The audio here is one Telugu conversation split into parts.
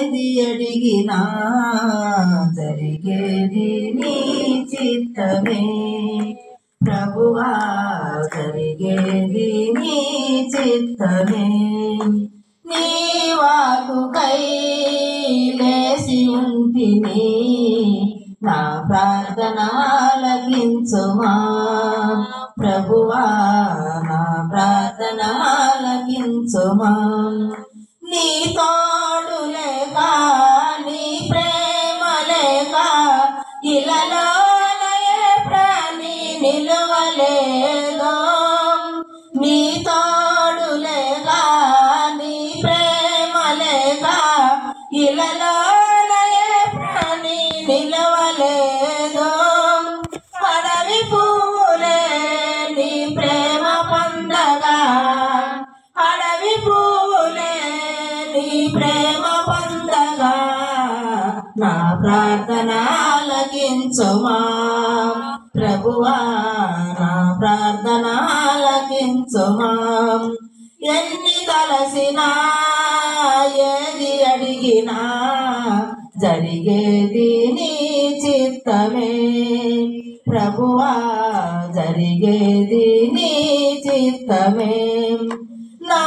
ఏది అడిగినా జరిగేది నీ చిత్తమే ప్రభువా, జరిగేది నీ చిత్తమే. నీ వాక్కుకై లేసి ఉంటిని, నా ప్రార్థన ఆలకించుమా ప్రభువా, నా ప్రార్థన ఆలకించుమా. నీ తోడు లేక, నీ ప్రేమ లేక ఇలలోన ఏ ప్రాణి నిలువలేదో. నీ తోడు లేక, నీ ప్రేమ లేక ఇలలోన ఏ ప్రాణి నిలువలేదో. అడవి పూలే నీ ప్రేమ పొందగా, అడవి పూలే నీ ప్రేమ పొందగా, నా ప్రార్థన ఆలకించుమా ప్రభువా, నా ప్రార్థన ఆలకించుమా. ఎన్ని తలసినా ఏది అడిగినా జరిగేది నీ చిత్తమే ప్రభువా, జరిగేది నీ చిత్తమే. నా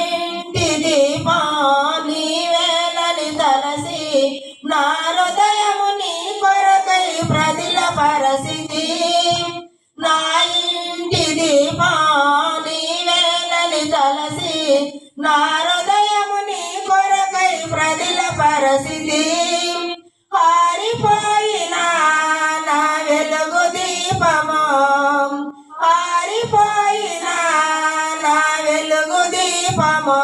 ఇంటి దీపం నీవేనని తలసి, నా హృదయము నీ కొరకై ప్రదిల పరసిది. నా ఇంటి దీపం నీవేనని తలసి, నా హృదయము నీ కొరకై ప్రదిల పరసిది. ఆరిపోయినా నా వెలుగు దీపము, ఆరిపోయినా నా వెలుగు దీపము,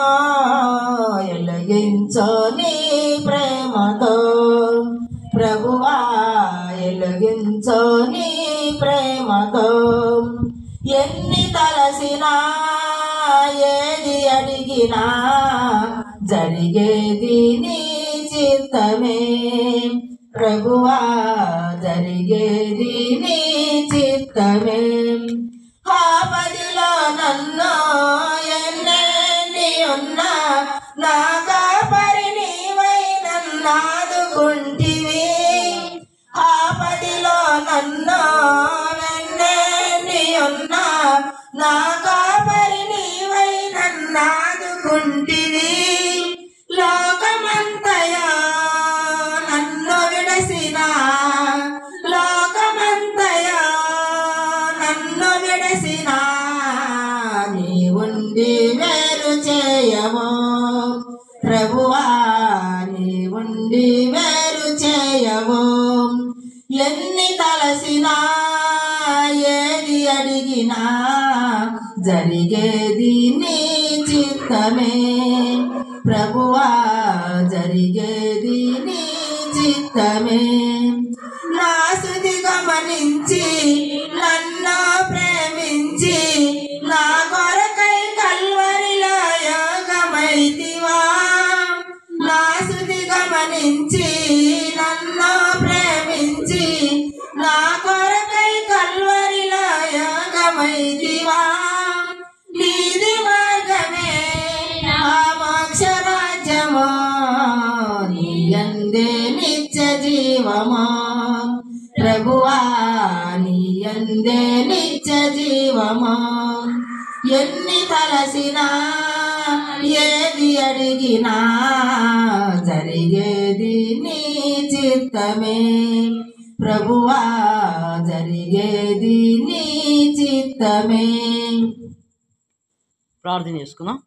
వెలిగించో నీ ప్రేమతో ప్రభువా, వెలిగించో నీ ప్రేమతో. ఎన్ని తలసినా ఏది అడిగినా జరిగేది నీ చిత్తమే ప్రభువా, జరిగేది నీ చిత్తమే. ఆపదిలో నన్ను ఎన్నేని ఉన్నా, నా కాపరి నీవై నన్నాదుకుంటివి. ఆపదిలో నన్ను ఎన్నేని ఉన్నా, నా కాపరి నీవై నన్నాదుకుంటివి. లోకమంతయా నన్ను విడసిన, లోకమంతయా నన్ను విడసిన, నీ ఉండి వేరు చేయము ప్రభువా, నీ ఉండి వేరు చేయము. ఎన్ని తలసినా ఏది అడిగినా జరిగేది నీ చిత్తమే ప్రభువా, జరిగేది నీ చిత్తమే. నా స్తుతి గమనించి నన్ను ప్రేమించి, నా కొరకై కల్వరిలో యోగమైతివా. నా స్తుతి గమనించి నన్ను ప్రేమించి, నా కొరకై కల్వరిలో యోగమైతివా. నీది మార్గమే నా మోక్ష రాజ్యము, నీ యందే నిత్య జీవము ప్రభువా, నీ యందే నిత్య జీవము. ఎన్ని తలసినా ఏది అడిగినా జరిగేది నీ చిత్తమే ప్రభువా, జరిగేది నీ చిత్తమే. ప్రార్థన చేసుకుందాం.